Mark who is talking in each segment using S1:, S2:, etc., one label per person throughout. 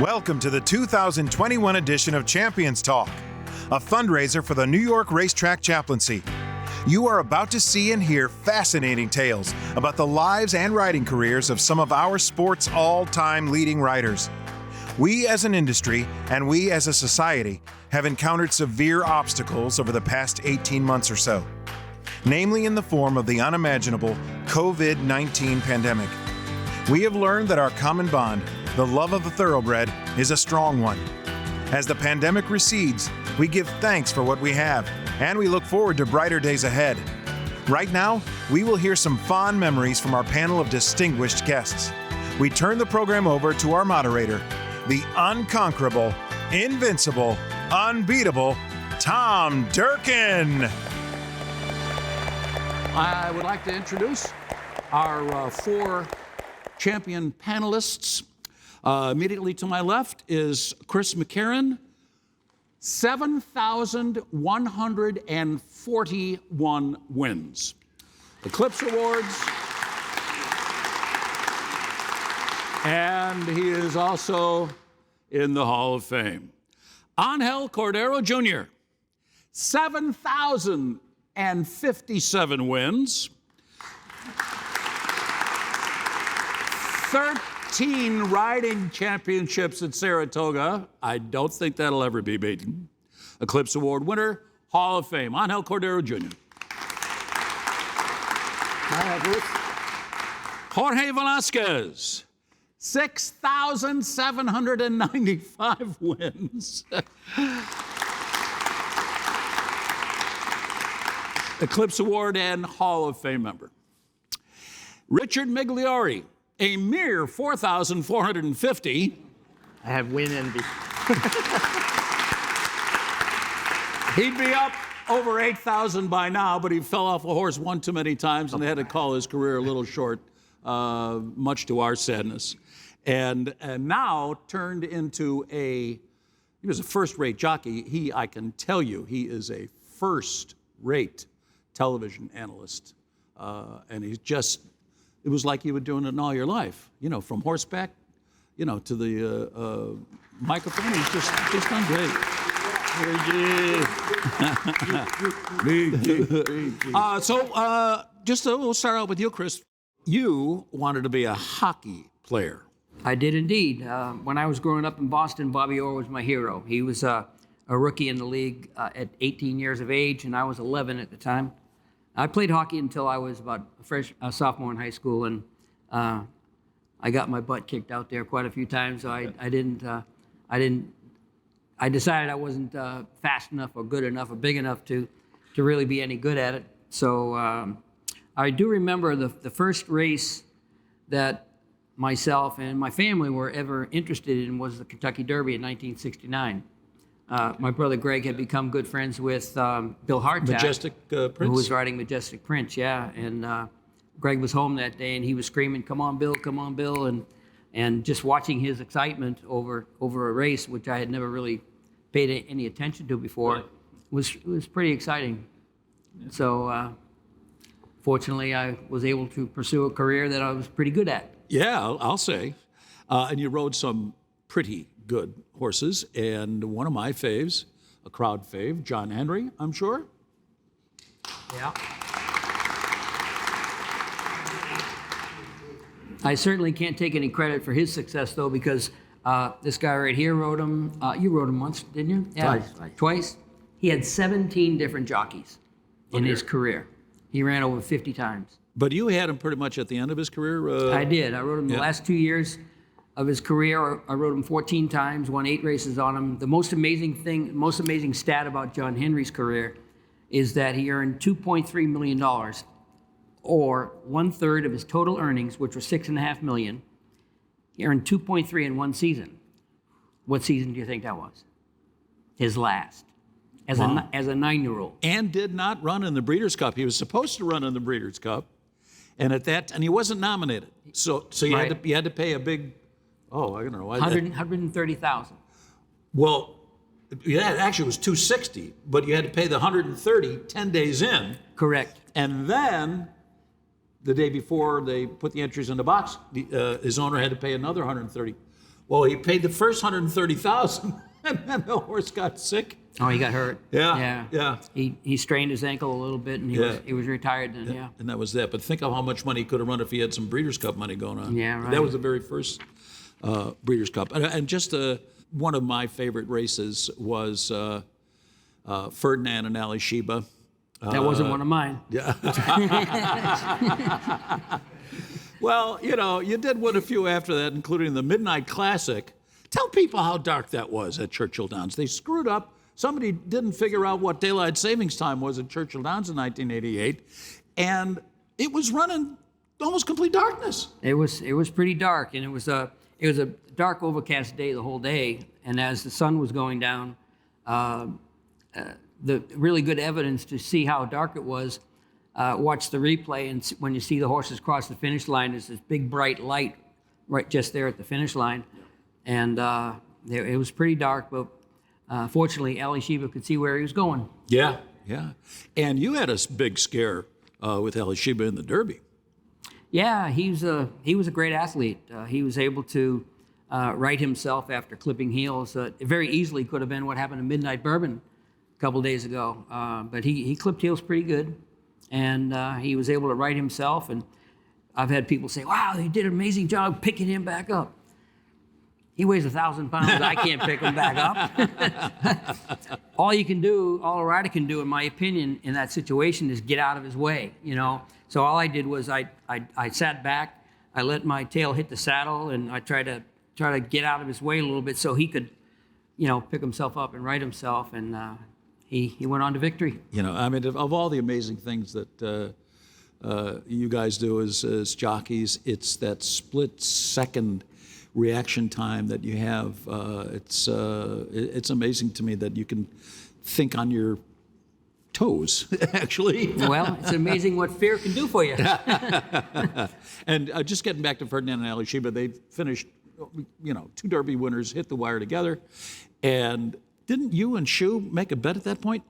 S1: Welcome to the 2021 edition of Champions Talk, a fundraiser for the New York Race Track Chaplaincy. You are about to see and hear fascinating tales about the lives and riding careers of some of our sport's all-time leading riders. We as an industry and we as a society have encountered severe obstacles over the past 18 months or so, namely in the form of the unimaginable COVID-19 pandemic. We have learned that our common bond, the love of the Thoroughbred, is a strong one. As the pandemic recedes, we give thanks for what we have, and we look forward to brighter days ahead. Right now, we will hear some fond memories from our panel of distinguished guests. We turn the program over to our moderator, the unconquerable, invincible, unbeatable Tom Durkin.
S2: I would like to introduce our four champion panelists. Immediately to my left is Chris McCarron, 7,141 wins. Eclipse Awards. And he is also in the Hall of Fame. Angel Cordero Jr., 7,057 wins. 13 riding championships at Saratoga. I don't think that'll ever be beaten. Eclipse Award winner, Hall of Fame, Angel Cordero Jr. Jorge Velasquez, 6,795 wins. Eclipse Award and Hall of Fame member. Richard Migliori, a mere 4,450.
S3: I have win envy.
S2: He'd be up over 8,000 by now, but he fell off a horse one too many times, and they had to call his career a little short, much to our sadness. And now turned into he was a first-rate jockey. I can tell you, he is a first-rate television analyst. And he's just, it was like you were doing it in all your life, from horseback, to the microphone. He's just done great. We'll start out with you, Chris. You wanted to be a hockey player.
S3: I did indeed. When I was growing up in Boston, Bobby Orr was my hero. He was a rookie in the league at 18 years of age, and I was 11 at the time. I played hockey until I was about a sophomore in high school, and I got my butt kicked out there quite a few times. So I decided I wasn't fast enough or good enough or big enough to really be any good at it. So I do remember the first race that myself and my family were ever interested in was the Kentucky Derby in 1969. My brother Greg had become good friends with Bill Hartach,
S2: Majestic Prince,
S3: who was riding Majestic Prince, yeah. And Greg was home that day, and he was screaming, "Come on, Bill! Come on, Bill!" And just watching his excitement over a race, which I had never really paid any attention to before, right, was pretty exciting. Yeah. So fortunately, I was able to pursue a career that I was pretty good at.
S2: Yeah, I'll say. And you rode some pretty good horses, and one of my faves, a crowd fave, John Henry, I'm sure.
S3: Yeah. I certainly can't take any credit for his success, though, because this guy right here rode him. You rode him once, didn't you?
S2: Yeah,
S3: twice. He had 17 different jockeys in his career. He ran over 50 times.
S2: But you had him pretty much at the end of his career?
S3: I did. I rode him the last 2 years of his career. I rode him 14 times, won 8 races on him. The most amazing stat about John Henry's career is that he earned $2.3 million, or 1/3 of his total earnings, which were $6.5 million. He earned 2.3 in one season. What season do you think that was? His last, as a 9-year-old.
S2: And did not run in the Breeders' Cup. He was supposed to run in the Breeders' Cup, and he wasn't nominated. So you had to pay a big. Oh, I don't know.
S3: $130,000.
S2: Well, yeah, actually it was $260, but you had to pay the $130 10 days in.
S3: Correct.
S2: And then the day before they put the entries in the box, his owner had to pay another $130. Well, he paid the first $130,000, and then the horse got sick.
S3: Oh, he got hurt.
S2: Yeah.
S3: He strained his ankle a little bit, and he was retired then. Yeah.
S2: And that was that. But think of how much money he could have run if he had some Breeders' Cup money going on.
S3: Yeah, right.
S2: That was the very first Breeders' Cup. And just one of my favorite races was Ferdinand and Ali Sheba.
S3: That wasn't one of mine.
S2: Yeah. Well, you did win a few after that, including the Midnight Classic. Tell people how dark that was at Churchill Downs. They screwed up. Somebody didn't figure out what daylight savings time was at Churchill Downs in 1988, and it was running almost complete darkness. It
S3: was pretty dark, and it was a dark, overcast day the whole day. And as the sun was going down, the really good evidence to see how dark it was. Watch the replay, and when you see the horses cross the finish line, there's this big bright light right just there at the finish line, and it was pretty dark. But fortunately, Ali Sheba could see where he was going.
S2: Yeah. And you had a big scare with Ali Sheba in the Derby.
S3: Yeah, he was a great athlete. He was able to right himself after clipping heels. It very easily could have been what happened to Midnight Bourbon a couple days ago, but he clipped heels pretty good. And he was able to right himself. And I've had people say, wow, he did an amazing job picking him back up. He weighs 1,000 pounds. I can't pick him back up. All a rider can do, in my opinion, in that situation is get out of his way, So all I did was I sat back, I let my tail hit the saddle, and I tried to get out of his way a little bit so he could, pick himself up and right himself. And he went on to victory.
S2: Of all the amazing things that you guys do as jockeys, it's that split-second reaction time that you have. It's amazing to me that you can think on your toes, actually.
S3: Well, it's amazing what fear can do for you.
S2: And just getting back to Ferdinand and Ali Sheba, they finished, two Derby winners hit the wire together, and didn't you and Shu make a bet at that point?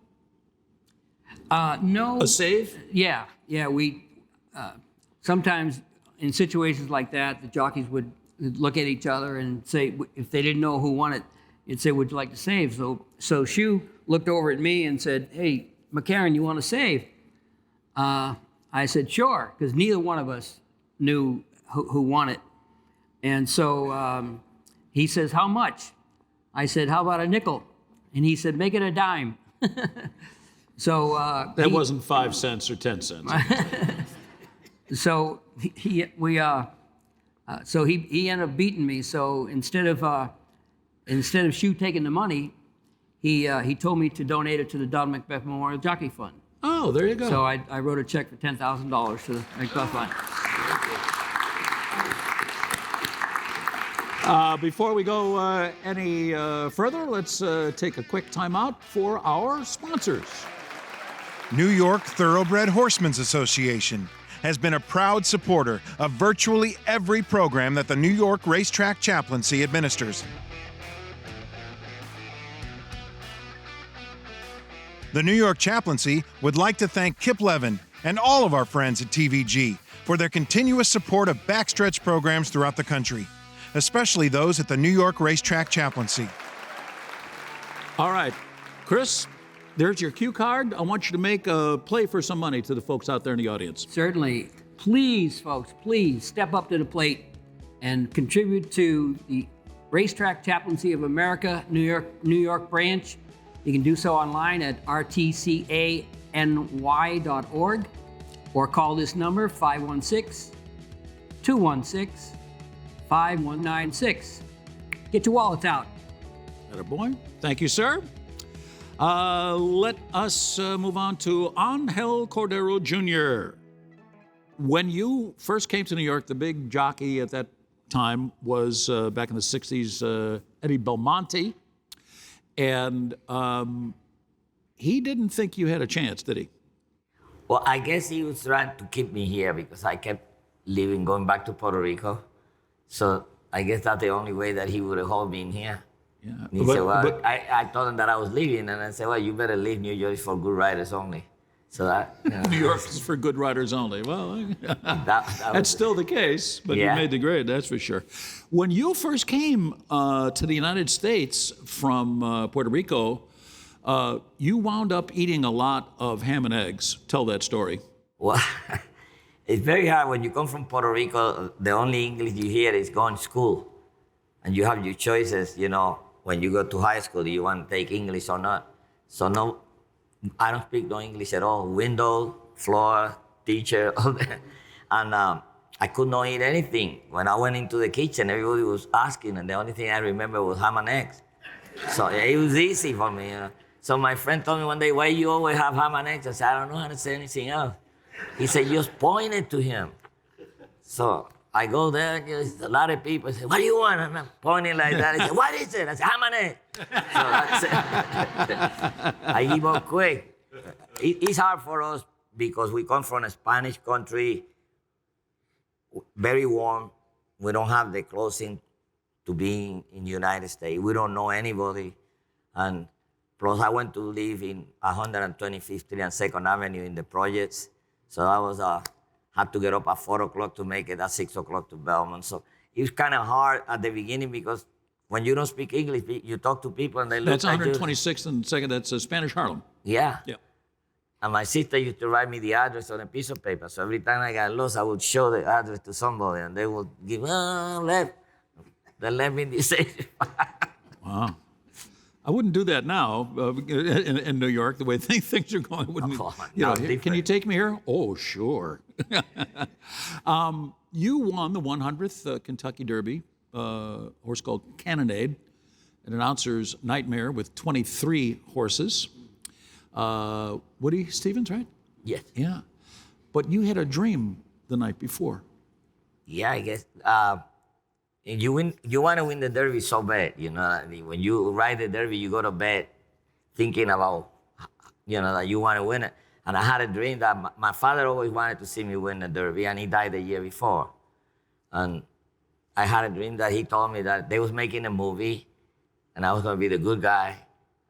S3: No.
S2: A save?
S3: Yeah. We sometimes in situations like that, the jockeys would look at each other and say, if they didn't know who won it, it'd say, "Would you like to save?" So Shu looked over at me and said, "Hey, McCarron, you want to save?" I said, "Sure," because neither one of us knew who won it. And so he says, "How much?" I said, "How about a nickel?" And he said, "Make it a dime." So
S2: that wasn't 5 cents or 10 cents.
S3: So he ended up beating me. So instead of Shu taking the money, he told me to donate it to the Don Macbeth Memorial Jockey Fund.
S2: Oh, there you go.
S3: So I wrote a check for $10,000 to the Macbeth Fund.
S2: Before we go any further, let's take a quick time out for our sponsors.
S1: New York Thoroughbred Horsemen's Association has been a proud supporter of virtually every program that the New York Race Track Chaplaincy administers. The New York Chaplaincy would like to thank Kip Levin and all of our friends at TVG for their continuous support of backstretch programs throughout the country, especially those at the New York Race Track Chaplaincy.
S2: All right, Chris, there's your cue card. I want you to make a play for some money to the folks out there in the audience.
S3: Certainly. Please, folks, please step up to the plate and contribute to the Racetrack Chaplaincy of America, New York branch. You can do so online at rtcany.org or call this number, 516-216-5196. Get your wallets out.
S2: Attaboy. Thank you, sir. Let us move on to Angel Cordero Jr. When you first came to New York, the big jockey at that time was, back in the 60s, Eddie Belmonte. And he didn't think you had a chance, did he?
S4: Well, I guess he was trying to keep me here because I kept leaving, going back to Puerto Rico. So I guess that's the only way that he would have held me in here.
S2: Yeah.
S4: He said, well, I told him that I was leaving, and I said, well, you better leave New Jersey for good riders only. So that,
S2: New York is for good riders only. Well,
S4: that
S2: that's
S4: was
S2: still the case, but you
S4: Yeah.
S2: made the grade, that's for sure. When you first came to the United States from Puerto Rico, you wound up eating a lot of ham and eggs. Tell that story.
S4: Well, it's very hard when you come from Puerto Rico. The only English you hear is going to school, and you have your choices. You know, when you go to high school, do you want to take English or not? So no, I don't speak no English at all. Window, floor, teacher, all that. And I could not eat anything. When I went into the kitchen, everybody was asking, and the only thing I remember was ham and eggs. So it was easy for me. You know? So my friend told me one day, "Why you always have ham and eggs?" I said, "I don't know how to say anything else." He said, "Just point it to him." So I go there, and there's a lot of people say, "What do you want?" And I'm pointing like that. He said, "What is it?" I said, "ham and egg." So that's it. I give up quick. It's hard for us because we come from a Spanish country, very warm. We don't have the closing to be in the United States. We don't know anybody. And plus I went to live in 125th Street and 2nd Avenue in the projects. So I was, had to get up at 4 o'clock to make it at 6 o'clock to Belmont. So it was kind of hard at the beginning because when you don't speak English, you talk to people and they look
S2: That's
S4: at you.
S2: 126th and 2nd, that's Spanish Harlem.
S4: Yeah.
S2: Yeah.
S4: And my sister used to write me the address on a piece of paper. So every time I got lost, I would show the address to somebody and they would give, left. They left me the same.
S2: Wow. I wouldn't do that now in New York, the way things are going. Wouldn't can you take me here? Oh, sure. You won the 100th Kentucky Derby, horse called Cannonade, an announcer's nightmare with 23 horses. Woody Stevens, right?
S4: Yes.
S2: Yeah. But you had a dream the night before.
S4: Yeah, I guess. You want to win the Derby so bad, you know. When you ride the Derby, you go to bed thinking about, that you want to win it. And I had a dream that my father always wanted to see me win the Derby, and he died the year before. And I had a dream that he told me that they was making a movie, and I was going to be the good guy,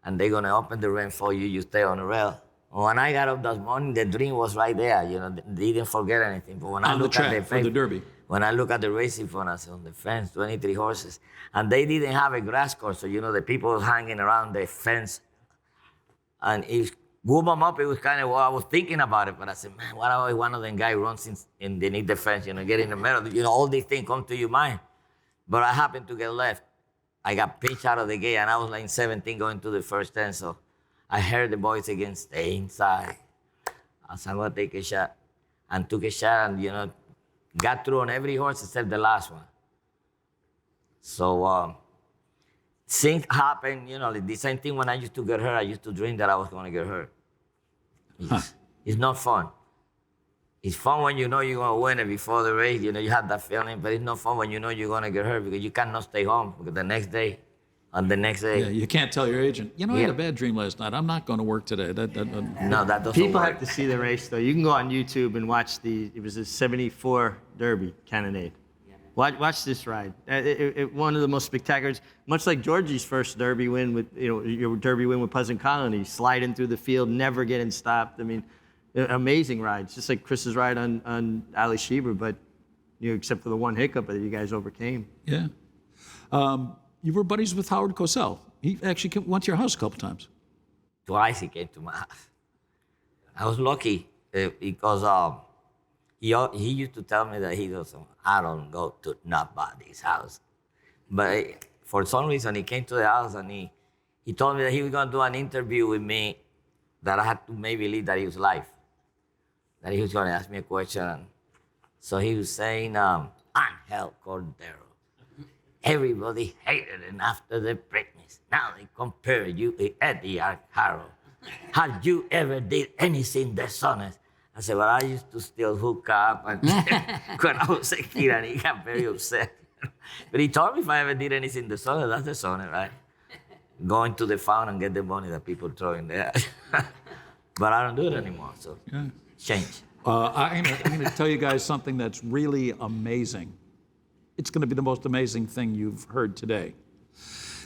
S4: and they're going to open the ring for you, you stay on the rail. When I got up that morning, the dream was right there, they didn't forget anything. But when I look at the
S2: for the Derby.
S4: When I look at the racing phone, I said, on the fence, 23 horses. And they didn't have a grass course, so, the people hanging around the fence. And it warmed them up. It was kind of, I was thinking about it, but I said, man, what if one of them guys runs underneath the fence, get in the middle? All these things come to your mind. But I happened to get left. I got pitched out of the gate, and I was like 17 going to the first 10, so I heard the voice again, stay inside. I said, I'm going to take a shot. And took a shot, and, got through on every horse except the last one. So things happen, the same thing when I used to get hurt. I used to dream that I was going to get hurt. It's not fun. It's fun when you know you're going to win it before the race. You have that feeling, but it's not fun when you know you're going to get hurt because you cannot stay home because the next day, on the next day.
S2: Yeah, you can't tell your agent, I had a bad dream last night. I'm not going to work today.
S4: No, that doesn't
S5: People
S4: work.
S5: have to see the race, though. You can go on YouTube and watch it was a 74 Derby, Cannonade. Watch this ride. One of the most spectacular, much like Georgie's first Derby win with, your Derby win with Pleasant Colony, sliding through the field, never getting stopped. I mean, amazing ride. It's just like Chris's ride on Ali Schieber, but, except for the one hiccup that you guys overcame.
S2: Yeah. You were buddies with Howard Cosell. He actually went to your house a couple times.
S4: Twice he came to my house. I was lucky because he used to tell me that he goes, I don't go to nobody's house. But for some reason, he came to the house and he told me that he was going to do an interview with me that I had to maybe believe that he was live, that he was going to ask me a question. So he was saying, Angel Cordero. Everybody hated him after the Preakness. Now they compare you to Eddie Arcaro. Have you ever did anything dishonest? I said, well, I used to still hook up and when I was a kid, and he got very upset. But he told me if I ever did anything dishonest, that's dishonest, right? Going to the fountain and get the money that people throw in there. But I don't do it anymore, so change.
S2: I'm going to tell you guys something that's really amazing. It's going to be the most amazing thing you've heard today.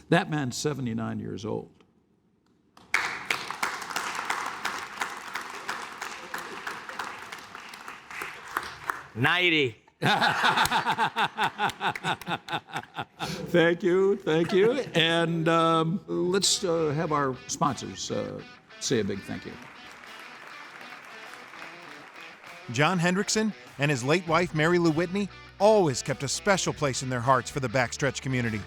S2: That man's 79 years old.
S4: 90.
S2: Thank you. And let's have our sponsors say a big thank you.
S1: John Hendrickson and his late wife, Mary Lou Whitney, always kept a special place in their hearts for the backstretch community.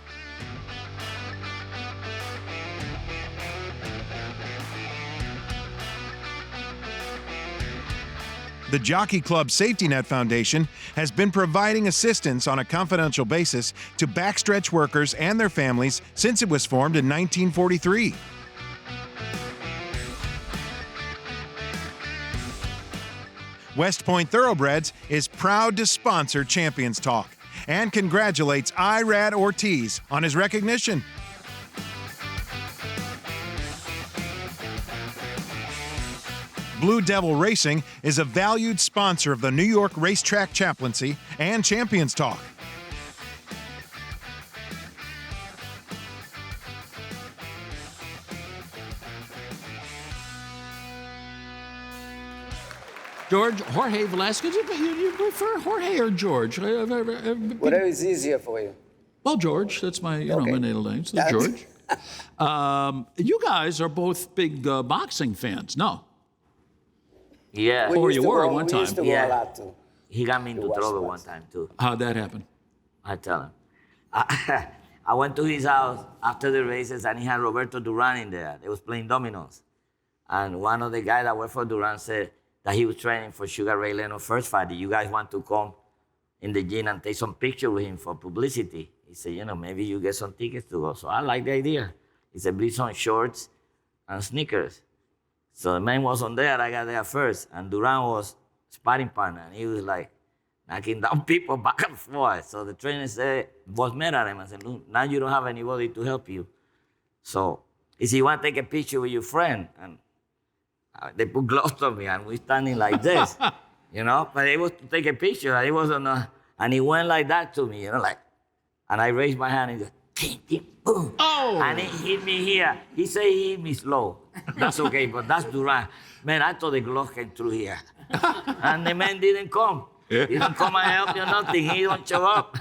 S1: The Jockey Club Safety Net Foundation has been providing assistance on a confidential basis to backstretch workers and their families since it was formed in 1943. West Point Thoroughbreds is proud to sponsor Champions Talk and congratulates Irad Ortiz on his recognition. Blue Devil Racing is a valued sponsor of the New York Race Track Chaplaincy and Champions Talk.
S2: George, Jorge Velasquez, you prefer Jorge or George?
S6: Whatever is easier for you.
S2: Well, George, that's my,
S6: Okay.
S2: my native name, so
S6: That's-
S2: George. You guys are both big boxing fans, no?
S4: Yeah.
S2: Or you were at one
S6: We used to
S2: time.
S6: go
S4: Yeah.
S6: a lot too.
S4: He got me into
S6: watch
S4: trouble one
S6: boxing.
S4: time too.
S2: How'd that happen?
S4: I tell him. I went to his house after the races and he had Roberto Duran in there. They was playing dominoes. And one of the guys that worked for Duran said that he was training for Sugar Ray Leonard's first fight. Do you guys want to come in the gym and take some picture with him for publicity? He said, maybe you get some tickets to go. So I like the idea. He said, bring some shorts and sneakers. So the man was on there, I got there first. And Duran was sparring partner. And he was like knocking down people back and forth. So the trainer said, was mad at him and said, look, now you don't have anybody to help you. So he said, you want to take a picture with your friend? And they put gloves on me and we standing like this, but it was to take a picture. And it wasn't, and he went like that to me, and I raised my hand and he just, ting, boom.
S2: Oh!
S4: And he hit me here. He said he hit me slow. That's okay, but that's Duran. Man, I thought the glove came through here. And the man didn't come. He didn't come and help you, nothing. He don't show up.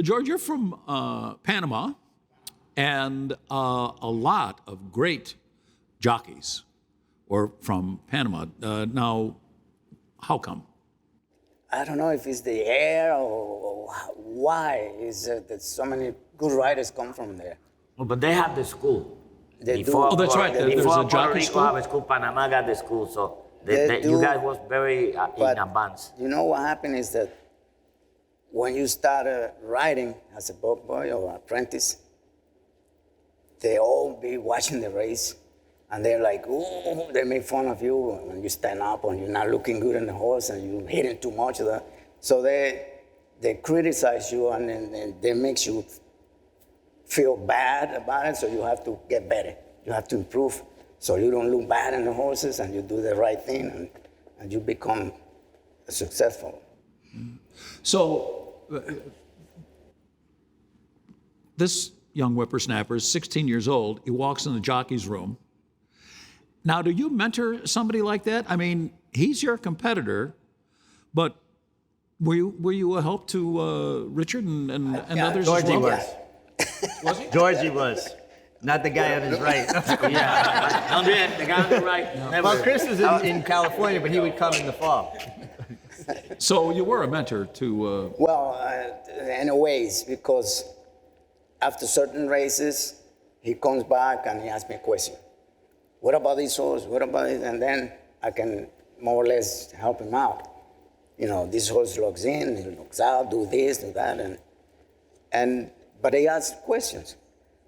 S2: George, you're from Panama, and a lot of great jockeys were from Panama. Now, how come?
S6: I don't know if it's the air or why is it that so many good riders come from there.
S4: But they have the school.
S6: They do.
S2: Oh, that's right. There's
S4: Before
S2: a
S4: Puerto
S2: jockey
S4: Rico
S2: school?
S4: have a school, Panama got the school. So
S6: They
S4: you
S6: do,
S4: guys was very in
S6: But
S4: advance.
S6: you know what happened is that when you start riding as a buck boy or apprentice, they all be watching the race. And they're like, ooh, they make fun of you when you stand up and you're not looking good on the horse and you're hitting too much of that. So they criticize you and they make you feel bad about it, so you have to get better. You have to improve so you don't look bad on the horses and you do the right thing and you become successful.
S2: So, this young whippersnapper is 16 years old. He walks in the jockey's room. Now, do you mentor somebody like that? I mean, he's your competitor, but were you a help to Richard and others as
S5: Georgie
S2: well?
S5: was.
S2: Was he?
S5: Georgie was. Not the guy on his right.
S4: Yeah, don't do it. The guy on the right. Never.
S5: Well, Chris was in California, but he would come in the fall.
S2: So you were a mentor to.
S6: Well, in a ways, because after certain races, he comes back and he asks me a question. What about this horse? What about it? And then I can more or less help him out. This horse looks in, he looks out, do this, do that, but he asks questions.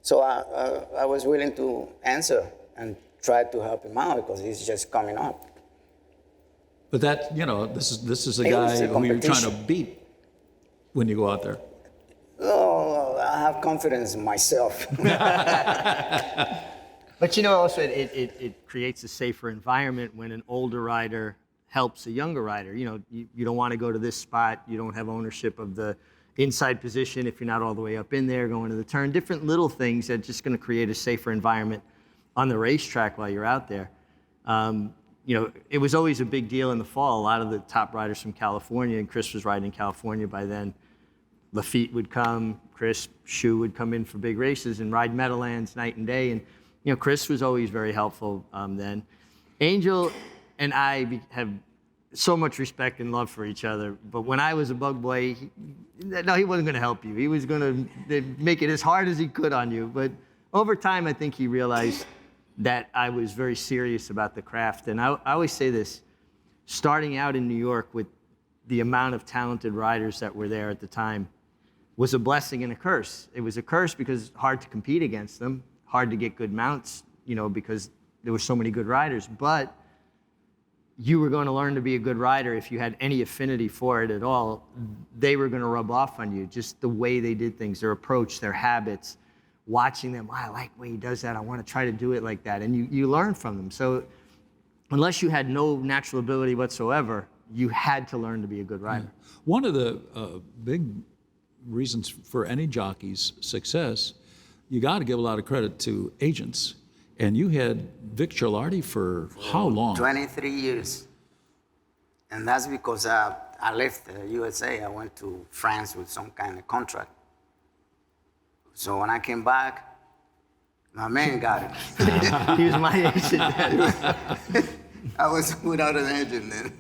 S6: So I was willing to answer and try to help him out because he's just coming up.
S2: But that, this is a
S6: It was
S2: guy
S6: a
S2: who you're trying to
S6: competition.
S2: beat when you go out there.
S6: Oh, I have confidence in myself.
S5: But also it creates a safer environment when an older rider helps a younger rider. You don't want to go to this spot. You don't have ownership of the inside position if you're not all the way up in there going to the turn. Different little things that are just going to create a safer environment on the racetrack while you're out there. it was always a big deal in the fall. A lot of the top riders from California, and Chris was riding in California by then. Lafitte would come, Chris, Shu would come in for big races and ride Meadowlands night and day. And, Chris was always very helpful then. Angel and I have so much respect and love for each other. But when I was a bug boy, he wasn't going to help you. He was going to make it as hard as he could on you. But over time, I think he realized that I was very serious about the craft. And I always say this, starting out in New York with the amount of talented riders that were there at the time was a blessing and a curse. It was a curse because hard to compete against them, hard to get good mounts, because there were so many good riders. But you were going to learn to be a good rider if you had any affinity for it at all. They were going to rub off on you, just the way they did things, their approach, their habits, watching them. Wow, I like the way he does that. I want to try to do it like that. And you learn from them. So unless you had no natural ability whatsoever, you had to learn to be a good rider.
S2: One of the big reasons for any jockey's success, you got to give a lot of credit to agents. And you had Vic Chilardi for how long?
S6: 23 years. And that's because I left the USA. I went to France with some kind of contract. So when I came back, my man got it.
S5: He was my agent.
S6: I was without an agent then.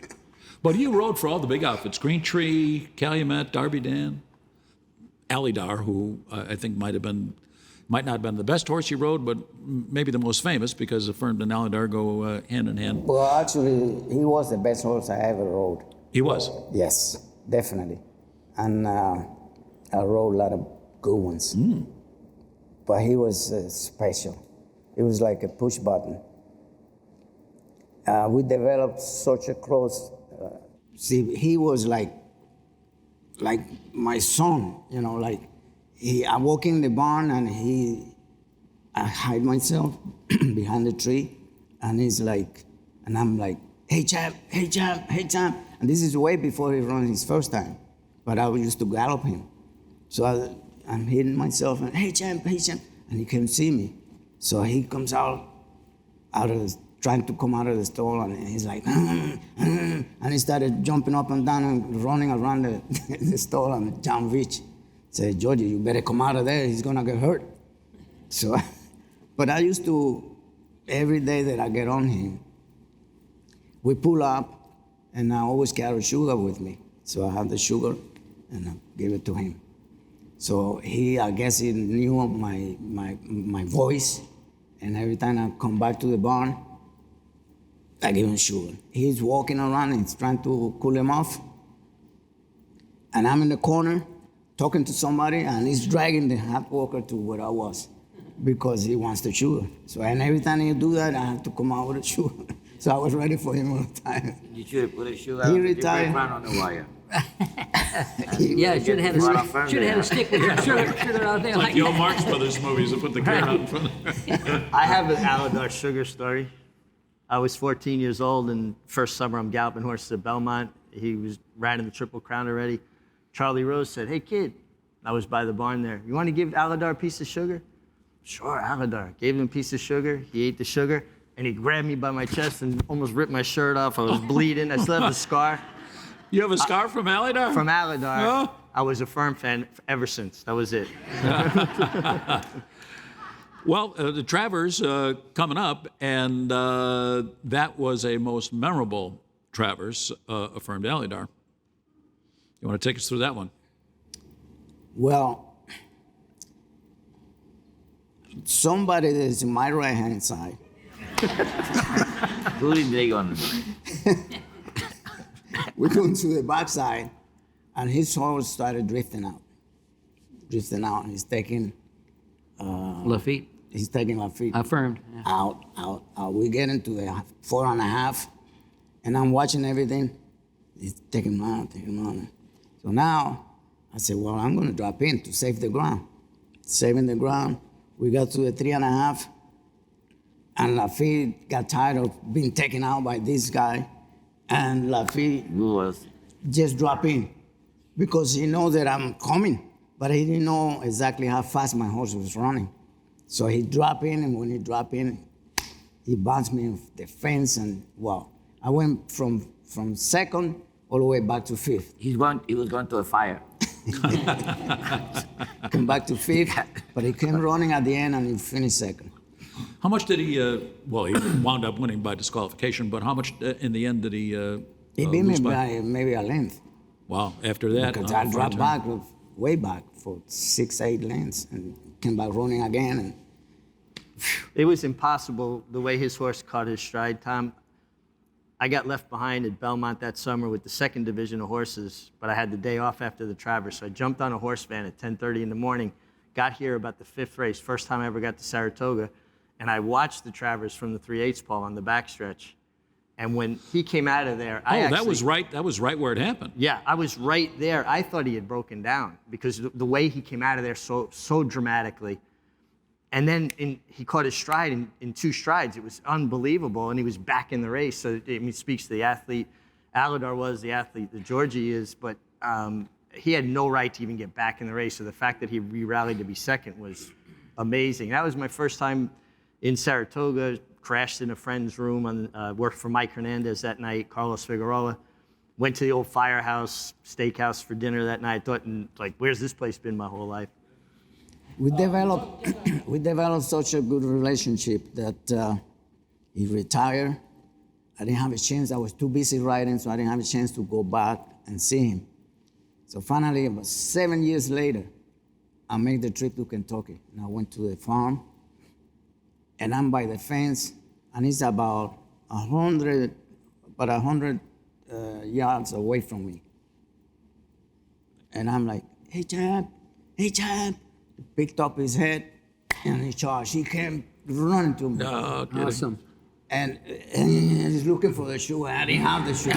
S2: But you rode for all the big outfits, Green Tree, Calumet, Darby Dan, Alydar, who I think might not have been the best horse you rode, but maybe the most famous because Affirmed and Alydar go hand in hand.
S6: Well, actually, he was the best horse I ever rode.
S2: He was?
S6: Yes, definitely. And I rode a lot of good ones. But he was special. It was like a push button. We developed such a close, he was like my son, I walk in the barn and I hide myself behind the tree and he's like, and I'm like, hey champ, hey champ, hey champ. And this is way before he ran his first time, but I used to gallop him. So I'm hiding myself and hey champ, and he can't see me. So he comes out of trying to come out of the stall and he's like, and he started jumping up and down and running around the stall and John Rich said, Georgie, you better come out of there, he's gonna get hurt. So, but I used to, every day that I get on him, we pull up and I always carry sugar with me. So I have the sugar and I give it to him. So I guess he knew my voice, and every time I come back to the barn, I give him sugar. He's walking around and he's trying to cool him off. And I'm in the corner talking to somebody and he's dragging the hat walker to where I was because he wants the sugar. So, and every time he do that, I have to come out with the sugar. So I was ready for him all the time.
S4: You should have put a sugar
S6: He
S4: out.
S6: retired.
S4: You run on the wire.
S3: Yeah, should have had a stick with your sugar out there.
S2: Like the old Marx Brothers movies that put the carrot out in front of them.
S5: I have an Alydar sugar story. I was 14 years old, and first summer I'm galloping horses at Belmont. He was riding the Triple Crown already. Charlie Rose said, hey kid, I was by the barn there, you want to give Alydar a piece of sugar? Sure, Alydar. Gave him a piece of sugar, he ate the sugar, and he grabbed me by my chest and almost ripped my shirt off. I was bleeding, I still have the scar.
S2: You have a scar from Alydar?
S5: From Alydar.
S2: Oh.
S5: I was a firm fan ever since, that was it.
S2: Well, the Travers coming up, and that was a most memorable Travers, Affirmed Alydar. You want to take us through that one?
S6: Well, somebody that is in my right-hand side.
S4: Who did they go on?
S6: We're going to the backside, and his horse started drifting out. And he's taking
S3: Lafitte.
S6: He's taking Lafitte
S3: Affirmed. Yeah.
S6: out. We get into the 4.5, and I'm watching everything. He's taking him out. So now, I said, well, I'm going to drop in to save the ground. Saving the ground. We got to the 3.5, and Lafitte got tired of being taken out by this guy, and Lafitte just drop in because he knows that I'm coming, but he didn't know exactly how fast my horse was running. So he dropped in, and when he dropped in, he bounced me off the fence, and well, I went from second all the way back to fifth.
S4: He was going to a fire.
S6: Come back to fifth, but he came running at the end and he finished second.
S2: How much did he, well, he wound up winning by disqualification, but how much in the end did he
S6: He beat me
S2: lose
S6: by maybe a length.
S2: Wow, after that.
S6: Because I dropped back, way back for 6-8 lengths and came back running again. And
S5: It was impossible the way his horse caught his stride, Tom. I got left behind at Belmont that summer with the second division of horses, but I had the day off after the Travers, so I jumped on a horse van at 10:30 in the morning, got here about the fifth race, first time I ever got to Saratoga, and I watched the Travers from the 3/8 pole on the backstretch. And when he came out of there,
S2: that was right where it happened.
S5: Yeah, I was right there. I thought he had broken down because the way he came out of there so dramatically. And then he caught his stride in 2 strides. It was unbelievable, and he was back in the race. So it speaks to the athlete. Aladar was the athlete that Georgie is, but he had no right to even get back in the race. So the fact that he re-rallied to be second was amazing. That was my first time in Saratoga. Crashed in a friend's room, worked for Mike Hernandez that night, Carlos Figueroa. Went to the old Firehouse Steakhouse for dinner that night. Thought, like, where's this place been my whole life?
S6: we developed such a good relationship that he retired. I didn't have a chance. I was too busy riding, so I didn't have a chance to go back and see him. So finally, about 7 years later, I made the trip to Kentucky. And I went to the farm, and I'm by the fence, and it's about 100 yards away from me. And I'm like, hey, Chad. He picked up his head, and he charged. He came running to me.
S3: Awesome.
S6: And he's looking for the shoe. I didn't have the shoe.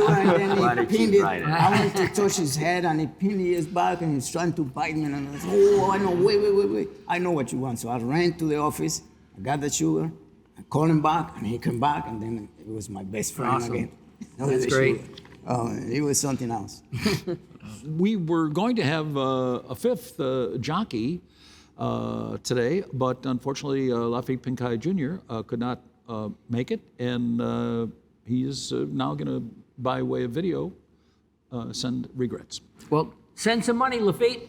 S6: And then he pinned it. I went to touch his head, and he pinned his back, and he was trying to bite me. And I said, oh, I know, wait. I know what you want. So I ran to the office. I got the sugar. I called him back, and he came back, and then it was my best friend again.
S3: That's great.
S6: It was something else.
S2: We were going to have a fifth jockey today, but unfortunately, Laffy Pinkai Jr. Could not make it, and he is now going to, by way of video, send regrets.
S3: Well, send some money, Lafitte.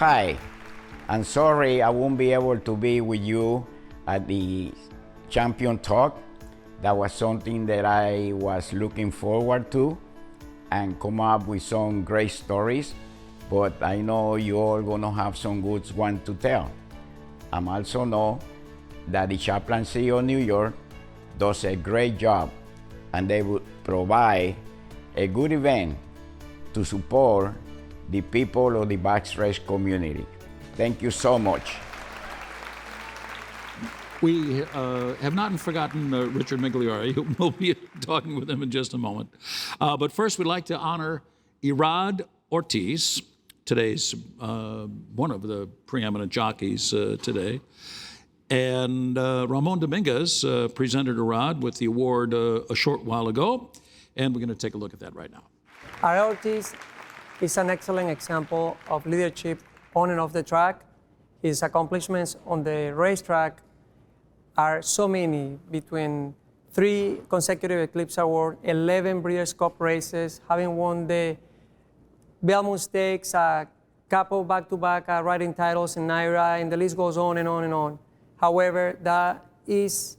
S7: Hi, I'm sorry I won't be able to be with you at the Champion Talk. That was something that I was looking forward to and come up with some great stories, but I know you all gonna have some good ones to tell. I also know that the Chaplaincy of New York does a great job, and they would provide a good event to support the people of the backstretch community. Thank you so much.
S2: We have not forgotten Richard Migliore. We'll be talking with him in just a moment. But first, we'd like to honor Irad Ortiz, today's one of the preeminent jockeys today. And Ramon Dominguez presented Irad with the award a short while ago, and we're going to take a look at that right now.
S8: Irad Ortiz is an excellent example of leadership on and off the track. His accomplishments on the racetrack are so many, between 3 consecutive Eclipse Awards, 11 Breeders' Cup races, having won the Belmont Stakes, a couple back-to-back riding titles in Naira, and the list goes on and on and on. However, that is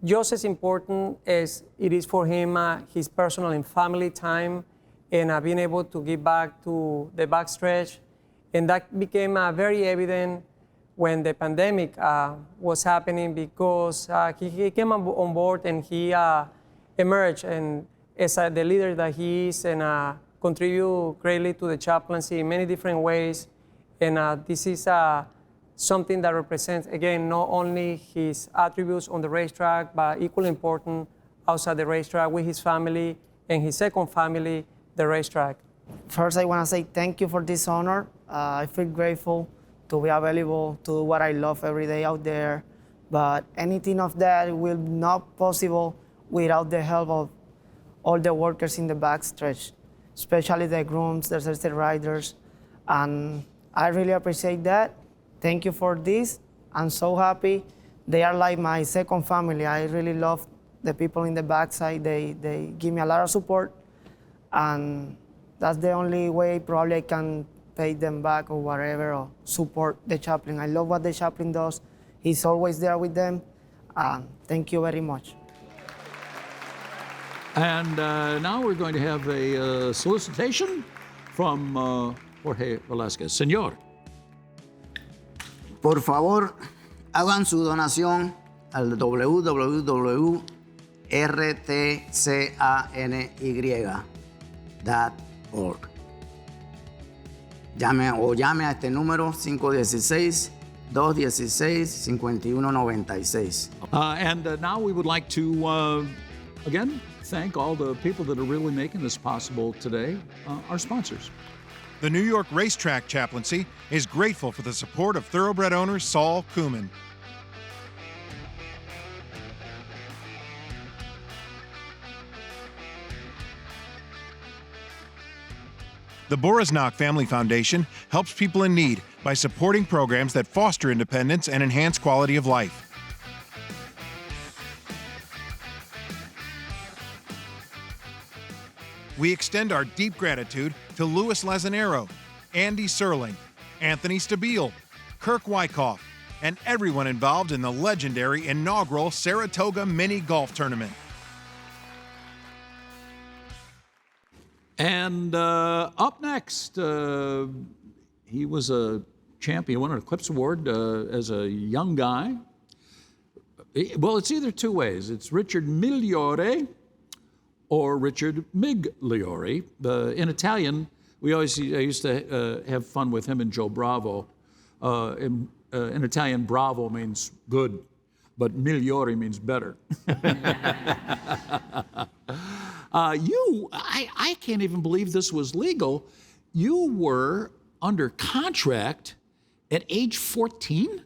S8: just as important as it is for him, his personal and family time, and being able to give back to the backstretch. And that became very evident when the pandemic was happening, because he came on board and he emerged and as the leader that he is, and contribute greatly to the chaplaincy in many different ways. And this is something that represents, again, not only his attributes on the racetrack, but equally important outside the racetrack with his family and his second family, the racetrack.
S9: First, I want to say thank you for this honor. I feel grateful to be available to do what I love every day out there. But anything of that will not possible without the help of all the workers in the backstretch, especially the grooms, the assisted riders. And I really appreciate that. Thank you for this. I'm so happy. They are like my second family. I really love the people in the backside. They give me a lot of support, and that's the only way probably I can pay them back or whatever, or support the chaplain. I love what the chaplain does. He's always there with them. Thank you very much.
S2: And now we're going to have a solicitation from Jorge Velasquez. Señor.
S10: Por favor, hagan su donación al www.rtcany.org. Llame a este número 516-216-5196.
S2: And now we would like to, again, thank all the people that are really making this possible today, our sponsors.
S1: The New York Race Track Chaplaincy is grateful for the support of Thoroughbred owner Saul Kuman. The Borisnak Family Foundation helps people in need by supporting programs that foster independence and enhance quality of life. We extend our deep gratitude to Louis Lazanero, Andy Serling, Anthony Stabile, Kirk Wyckoff, and everyone involved in the legendary inaugural Saratoga Mini Golf Tournament.
S2: And up next, he was a champion, won an Eclipse Award as a young guy. Well, it's either two ways. It's Richard Migliore or Richard Migliori. In Italian, I used to have fun with him and Joe Bravo. In Italian, bravo means good, but Migliori means better. I can't even believe this was legal. You were under contract at age 14?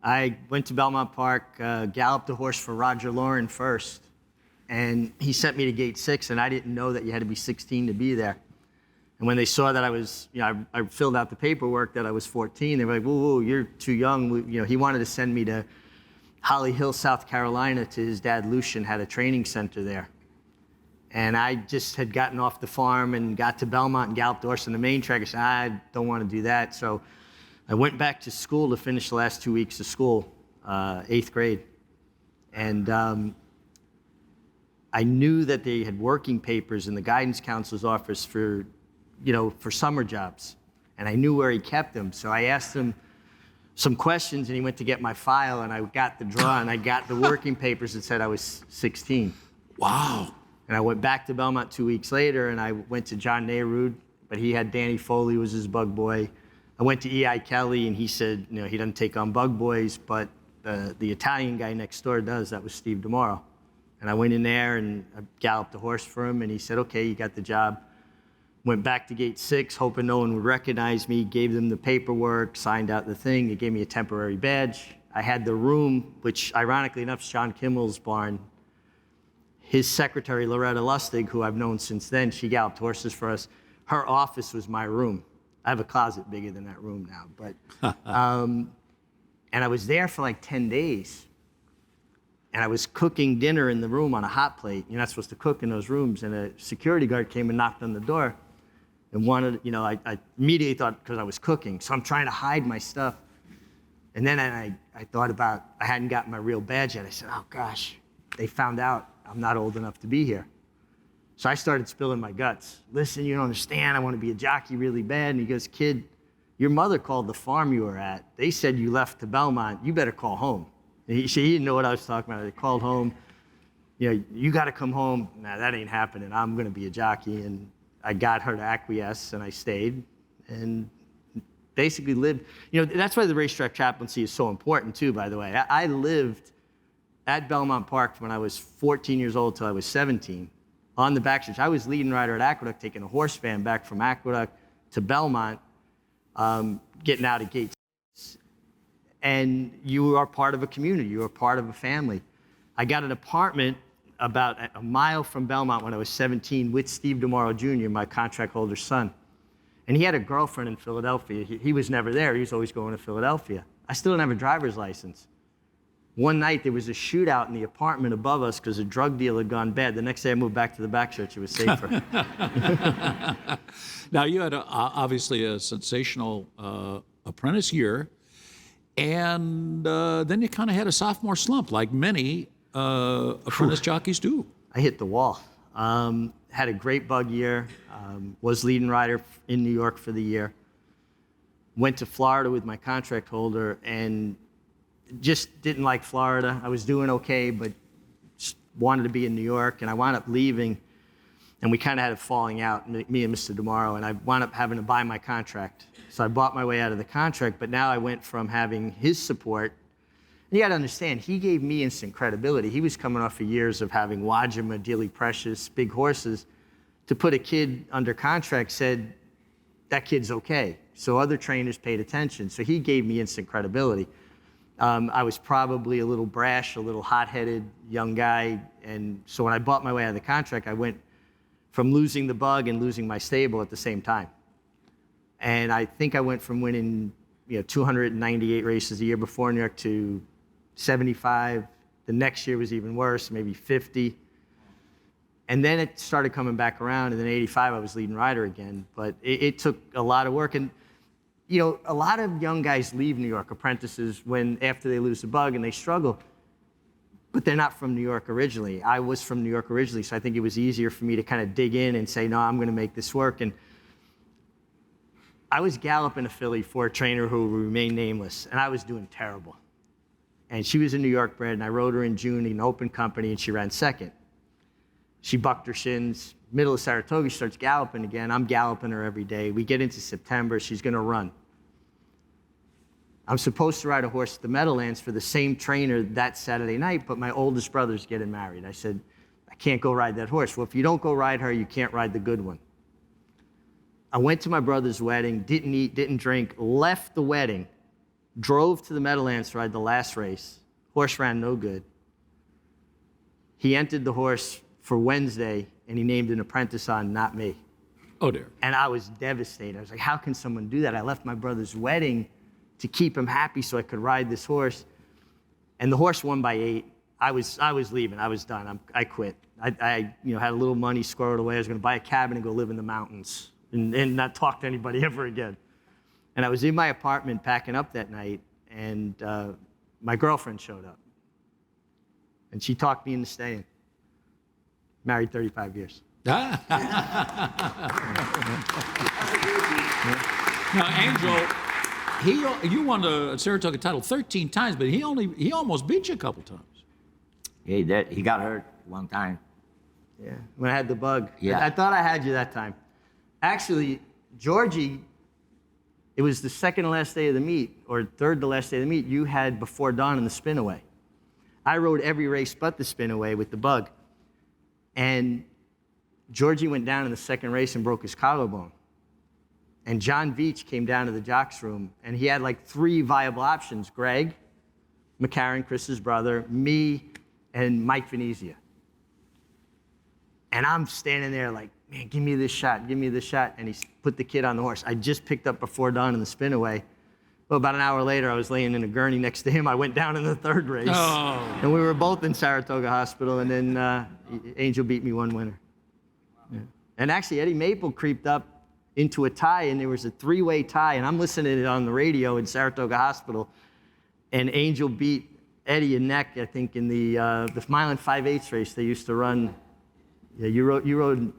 S5: I went to Belmont Park, galloped a horse for Roger Lauren first, and he sent me to gate 6, and I didn't know that you had to be 16 to be there. And when they saw that I was, I filled out the paperwork that I was 14, they were like, whoa, you're too young. He wanted to send me to Holly Hill, South Carolina, to his dad, Lucian, had a training center there. And I just had gotten off the farm and got to Belmont and galloped the horse on the main track. I said, I don't want to do that. So I went back to school to finish the last 2 weeks of school, 8th grade. And I knew that they had working papers in the guidance counselor's office for summer jobs. And I knew where he kept them. So I asked him some questions, and he went to get my file, and I got the draw, and I got the working papers that said I was 16.
S2: Wow.
S5: And I went back to Belmont 2 weeks later, and I went to John Nehru, but he had Danny Foley was his bug boy. I went to E.I. Kelly, and he said, he doesn't take on bug boys, but the Italian guy next door does. That was Steve DeMauro. And I went in there, and I galloped the horse for him, and he said, okay, you got the job. Went back to gate 6, hoping no one would recognize me, gave them the paperwork, signed out the thing. They gave me a temporary badge. I had the room, which ironically enough is John Kimmel's barn. His secretary, Loretta Lustig, who I've known since then, she galloped horses for us. Her office was my room. I have a closet bigger than that room now. But and I was there for like 10 days. And I was cooking dinner in the room on a hot plate. You're not supposed to cook in those rooms. And a security guard came and knocked on the door and wanted, I immediately thought, because I was cooking. So I'm trying to hide my stuff. And then I thought about, I hadn't gotten my real badge yet. I said, oh gosh, they found out I'm not old enough to be here. So I started spilling my guts. Listen, you don't understand. I want to be a jockey really bad. And he goes, kid, your mother called the farm you were at. They said you left to Belmont. You better call home. And he didn't know what I was talking about. They called home. You got to come home. Nah, that ain't happening. I'm going to be a jockey. And I got her to acquiesce, and I stayed and basically lived. That's why the racetrack chaplaincy is so important, too, by the way. I lived at Belmont Park when I was 14 years old till I was 17 on the backstretch. I was leading rider at Aqueduct, taking a horse van back from Aqueduct to Belmont, getting out of gate 6. And you are part of a community. You are part of a family. I got an apartment about a mile from Belmont when I was 17 with Steve DeMauro Jr., my contract holder's son. And he had a girlfriend in Philadelphia. He was never there. He was always going to Philadelphia. I still didn't have a driver's license. One night there was a shootout in the apartment above us because a drug deal had gone bad. The next day I moved back to the back church. It was safer.
S2: Now, you had obviously a sensational apprentice year, and then you kind of had a sophomore slump, like many apprentice jockeys do.
S5: I hit the wall. Had a great bug year. Was leading rider in New York for the year. Went to Florida with my contract holder and just didn't like Florida. I was doing okay, but just wanted to be in New York, and I wound up leaving, and we kind of had a falling out, me and Mr. DeMauro, and I wound up having to buy my contract. So I bought my way out of the contract, but now I went from having his support, and you got to understand, he gave me instant credibility. He was coming off of years of having Wajima, Dealey Precious, big horses. To put a kid under contract said, that kid's okay. So other trainers paid attention. So he gave me instant credibility. I was probably a little brash, a little hot-headed young guy. And so when I bought my way out of the contract, I went from losing the bug and losing my stable at the same time. And I think I went from winning 298 races the year before New York to 75. The next year was even worse, maybe 50. And then it started coming back around, and then 85 I was leading rider again. But it took a lot of work. And a lot of young guys leave New York, apprentices, after they lose the bug and they struggle, but they're not from New York originally. I was from New York originally, so I think it was easier for me to kind of dig in and say, no, I'm going to make this work. And I was galloping a filly for a trainer who will remain nameless, and I was doing terrible. And she was a New York bred, and I rode her in June in an open company, and she ran second. She bucked her shins. Middle of Saratoga, she starts galloping again. I'm galloping her every day. We get into September, she's gonna run. I'm supposed to ride a horse at the Meadowlands for the same trainer that Saturday night, but my oldest brother's getting married. I said, I can't go ride that horse. Well, if you don't go ride her, you can't ride the good one. I went to my brother's wedding, didn't eat, didn't drink, left the wedding, drove to the Meadowlands to ride the last race. Horse ran no good. He entered the horse for Wednesday, and he named an apprentice on, not me.
S2: Oh, dear.
S5: And I was devastated. I was like, how can someone do that? I left my brother's wedding to keep him happy so I could ride this horse. And the horse won by 8. I was leaving. I was done. I quit. I had a little money squirreled away. I was going to buy a cabin and go live in the mountains and not talk to anybody ever again. And I was in my apartment packing up that night, and my girlfriend showed up. And she talked me into staying. Married 35 years.
S2: Now, Angel, you won the Saratoga title 13 times, but he almost beat you a couple times.
S4: Yeah, he did. He got hurt one time.
S5: Yeah, when I had the bug.
S4: Yeah.
S5: I thought I had you that time. Actually, Georgie, it was the second to last day of the meet, or third to last day of the meet, you had Before Dawn in the spin-away. I rode every race but the spin-away with the bug. And Georgie went down in the second race and broke his collarbone. And John Veach came down to the jocks room, and he had like 3 viable options: Greg, McCarron, Chris's brother, me, and Mike Venezia. And I'm standing there like, man, give me this shot, give me this shot. And he put the kid on the horse. I just picked up Before Dawn in the spin-away. Well, about an hour later, I was laying in a gurney next to him. I went down in the third race.
S2: Oh.
S5: And we were both in Saratoga Hospital, and then Angel beat me one winner. Yeah. And actually, Eddie Maple creeped up into a tie, and there was a 3-way tie, and I'm listening to it on the radio in Saratoga Hospital, and Angel beat Eddie in neck, I think, in the mile and 5/8 race they used to run. Yeah, you rode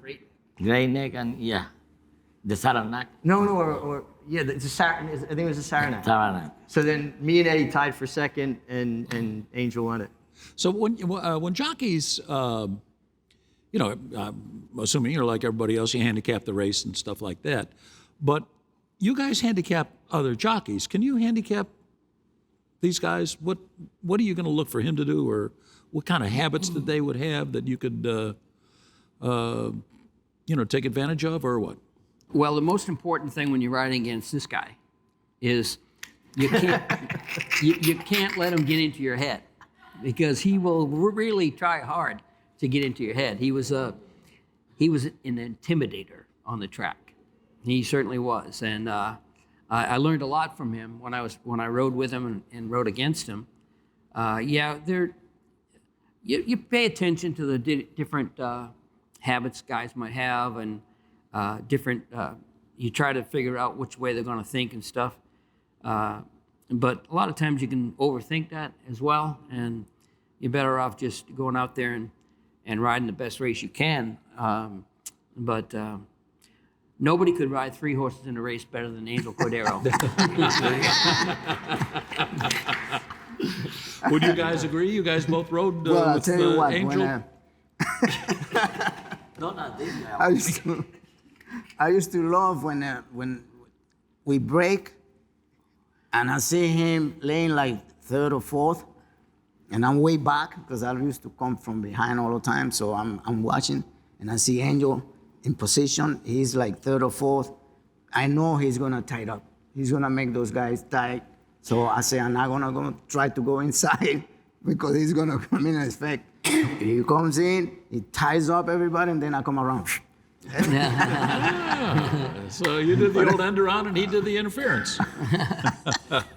S4: Great Neck and, yeah, the Saranac.
S5: No, yeah, I think it was the Saranac.
S4: Saranac.
S5: So then me and Eddie tied for second, and Angel won it.
S2: So when jockeys, assuming you're like everybody else, you handicap the race and stuff like that, but you guys handicap other jockeys. Can you handicap these guys? What are you going to look for him to do, or what kind of habits that they would have that you could, take advantage of, or what?
S3: Well, the most important thing when you're riding against this guy is you can't you can't let him get into your head, because he will really try hard to get into your head. He was an intimidator on the track. He certainly was, and I learned a lot from him when I rode with him and rode against him. You pay attention to the different habits guys might have, and different. You try to figure out which way they're going to think and stuff. But a lot of times you can overthink that as well, and you're better off just going out there and riding the best race you can. But nobody could ride 3 horses in a race better than Angel Cordero.
S2: Would you guys agree? You guys both rode
S10: Well, I'll
S2: with
S10: tell you what,
S2: Angel?
S4: No, not this guy.
S10: I used to love when we break and I see him laying like 3rd or 4th, and I'm way back because I used to come from behind all the time. So I'm watching and I see Angel in position. He's like 3rd or 4th. I know he's gonna tie it up. He's gonna make those guys tight. So I say I'm not gonna try to go inside because he's gonna come in and expect. He comes in, he ties up everybody, and then I come around.
S2: So you did the old end around and he did the interference.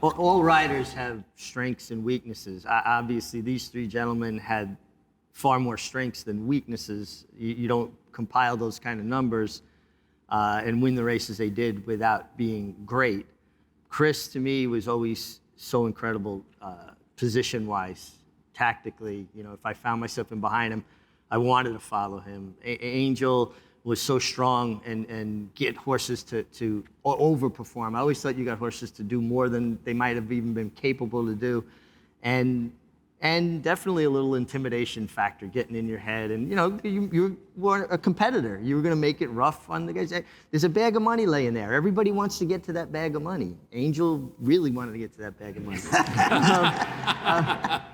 S5: All riders have strengths and weaknesses. Obviously, these 3 gentlemen had far more strengths than weaknesses. You don't compile those kind of numbers and win the races they did without being great. Chris, to me, was always so incredible position-wise, tactically. You know, if I found myself in behind him, I wanted to follow him. Angel was so strong and get horses to overperform. I always thought you got horses to do more than they might have even been capable to do. And definitely a little intimidation factor getting in your head. And you know, you were a competitor. You were gonna make it rough on the guys. There's a bag of money laying there. Everybody wants to get to that bag of money. Angel really wanted to get to that bag of money.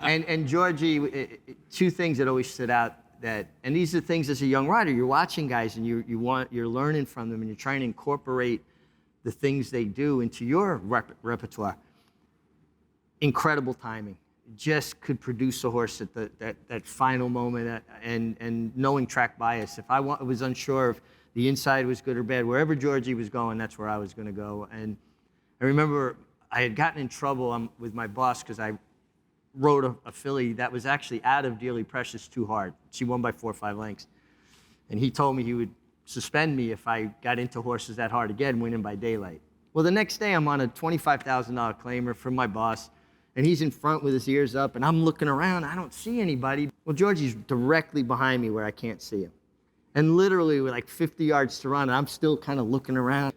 S5: And Georgie, 2 things that always stood out and these are things as a young rider, you're watching guys and you're learning from them and you're trying to incorporate the things they do into your repertoire. Incredible timing. Just could produce a horse at that final moment, and knowing track bias. If I was unsure if the inside was good or bad, wherever Georgie was going, that's where I was going to go. And I remember I had gotten in trouble with my boss because I rode a filly that was actually out of Dearly Precious too hard. She won by 4 or 5 lengths. And he told me he would suspend me if I got into horses that hard again, winning by daylight. Well, the next day I'm on a $25,000 claimer from my boss, and he's in front with his ears up, and I'm looking around. I don't see anybody. Well, Georgie's directly behind me where I can't see him. And literally with like 50 yards to run, and I'm still kind of looking around,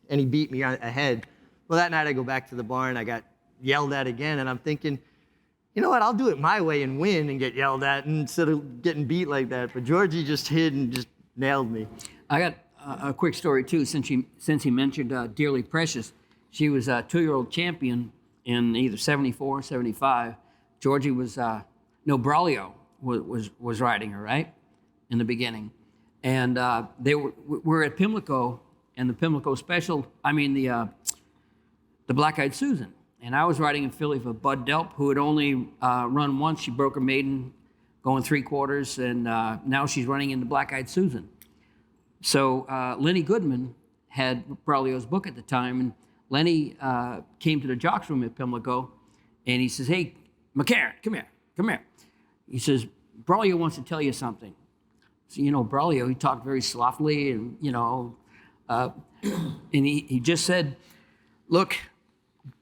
S5: and he beat me ahead. Well, that night I go back to the barn. I got yelled at again, and I'm thinking, you know what, I'll do it my way and win and get yelled at instead of getting beat like that. But Georgie just hid and just nailed me.
S3: I got a quick story too, since he mentioned Dearly Precious. She was a 2-year-old champion in either 74 or 75. Georgie was, Braulio was riding her, right, in the beginning. And they were at Pimlico, and the Pimlico Special, the Black-Eyed Susan. And I was riding a filly for Bud Delp, who had only run once. She broke her maiden going 3/4, and now she's running in the Black-Eyed Susan. So Lenny Goodman had Braulio's book at the time, and Lenny came to the jocks room at Pimlico, and he says, "Hey, McCarran, come here. He says, Braulio wants to tell you something." So, Braulio, he talked very softly, and, and he just said, "Look,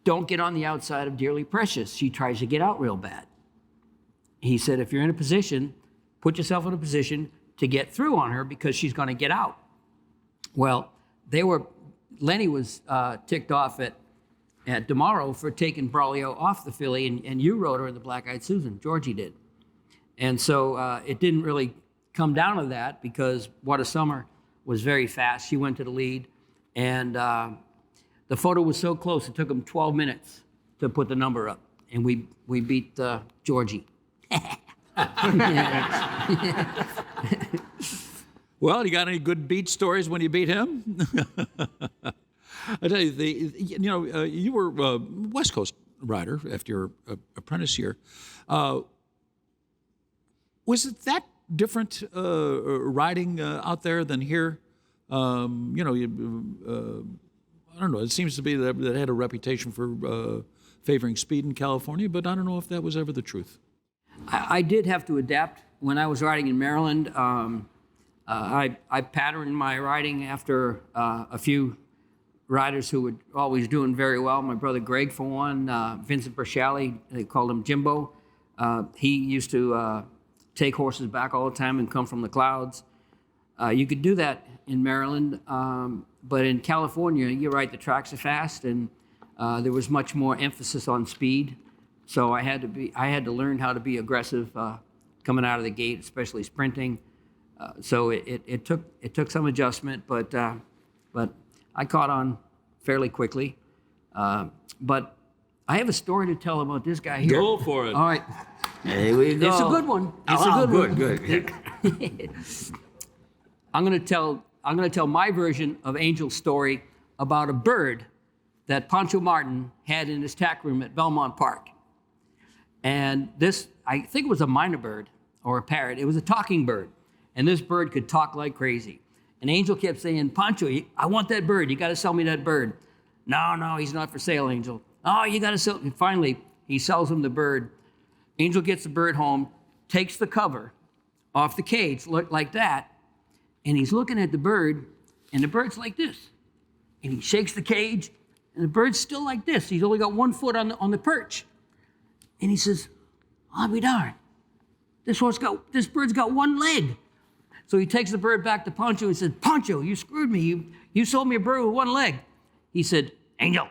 S3: don't get on the outside of Dearly Precious. She tries to get out real bad." He said, "If you're in a position, put yourself in a position to get through on her because she's going to get out." Well, Lenny was ticked off at DeMauro for taking Braulio off the filly, and you rode her in the Black-Eyed Susan. Georgie did. And so it didn't really come down to that because What a Summer was very fast. She went to the lead, and the photo was so close, it took him 12 minutes to put the number up, and we beat Georgie.
S2: Well, you got any good beat stories when you beat him? I tell you, you were a West Coast rider after your apprentice year. Was it that different riding out there than here? I don't don't know. It seems to be that it had a reputation for favoring speed in California, but I don't know if that was ever the truth.
S3: I did have to adapt when I was riding in Maryland. I patterned my riding after a few riders who were always doing very well. My brother Greg, for one, Vincent Bershali, they called him Jimbo. He used to take horses back all the time and come from the clouds. You could do that in Maryland, but in California, you're right, the tracks are fast, and there was much more emphasis on speed. So I had to learn how to be aggressive coming out of the gate, especially sprinting. So it took some adjustment, but I caught on fairly quickly. But I have a story to tell about this guy here.
S2: Go for it.
S3: All right.
S4: Here we go.
S3: It's a good one. It's a good one.
S4: Good.
S3: I'm going to tell my version of Angel's story about a bird that Pancho Martin had in his tack room at Belmont Park. And this, I think it was a minor bird or a parrot. It was a talking bird. And this bird could talk like crazy. And Angel kept saying, Pancho, I want that bird. You got to sell me that bird. No, he's not for sale, Angel. Oh, you got to sell. And finally, he sells him the bird. Angel gets the bird home, takes the cover off the cage, look like that, and he's looking at the bird, and the bird's like this. And he shakes the cage, and the bird's still like this. He's only got 1 foot on the perch. And he says, I'll be darned. This bird's got 1 leg. So he takes the bird back to Pancho and said, Pancho, you screwed me. You sold me a bird with 1 leg. He said, Angel,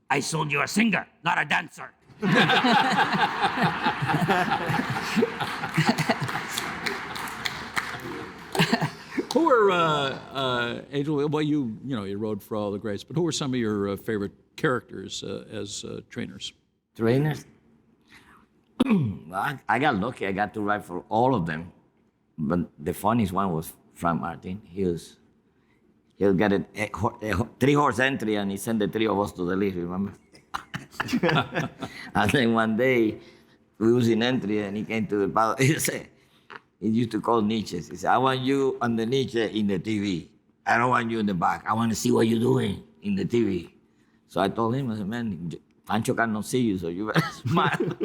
S3: I sold you a singer, not a dancer.
S2: Who were Angel? Well, you rode for all the greats, but who were some of your favorite characters as trainers?
S4: Trainers? Well, I got lucky. I got to ride for all of them. But the funniest one was Frank Martin. He'll get a 3-horse entry, and he sent the 3 of us to the lead, remember? And then one day, we was in entry, and he came to the battle. He used to call niches. He said, I want you on the niche in the TV. I don't want you in the back. I want to see what you're doing in the TV. So I told him, I said, man, Pancho cannot see you, so you better smile.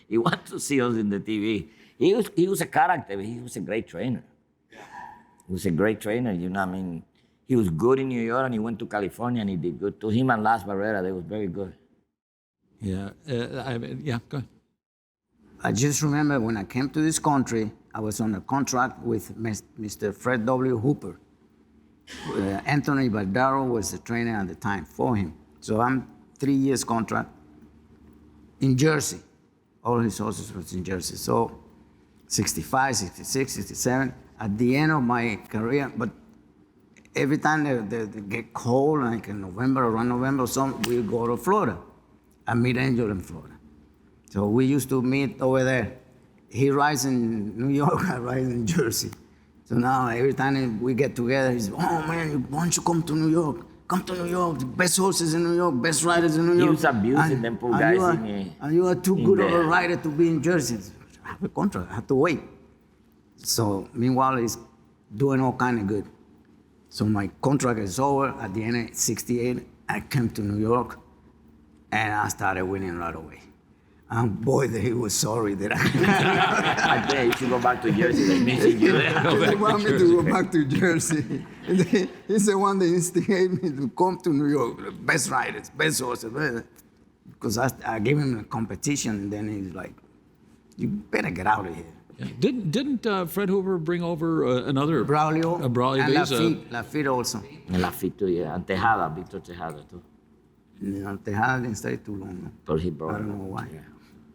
S4: He wants to see us in the TV. He was a character, but he was a great trainer. He was a great trainer, you know what I mean? He was good in New York, and he went to California, and he did good. To him and Las Barrera, they was very good.
S2: Yeah, go ahead.
S10: I just remember when I came to this country, I was on a contract with Mr. Fred W. Hooper. Anthony Baldaro was the trainer at the time for him. So I'm 3 years contract in Jersey. All his horses was in Jersey. So 65, 66, 67, at the end of my career, but every time they get cold, like in November, around November or something, we go to Florida. I meet Angel in Florida. So we used to meet over there. He rides in New York, I ride in Jersey. So now every time we get together, he's, oh man, why don't you come to New York? Come to New York, the best horses in New York, best riders in New York.
S4: He was abusing them poor guys.
S10: And you are too good of a rider to be in Jersey. I have a contract, I have to wait. So meanwhile, he's doing all kind of good. So my contract is over. At the end of 68, I came to New York, and I started winning right away. And boy, he was sorry that
S4: I tell you should go back to Jersey. They're missing you there.
S10: He wanted me to go back to Jersey. He's the one that instigated me to come to New York. The best riders, best horses. Because I gave him a competition, and then he's like, you better get out of here.
S2: Yeah. Didn't Fred Hoover bring over another
S10: Braulio,
S2: and
S10: Lafitte also.
S4: And Lafitte too, yeah. And Tejada, Victor Tejada too.
S10: No, Tejada didn't stay too long.
S4: But he brought
S10: I don't know why.
S4: Yeah.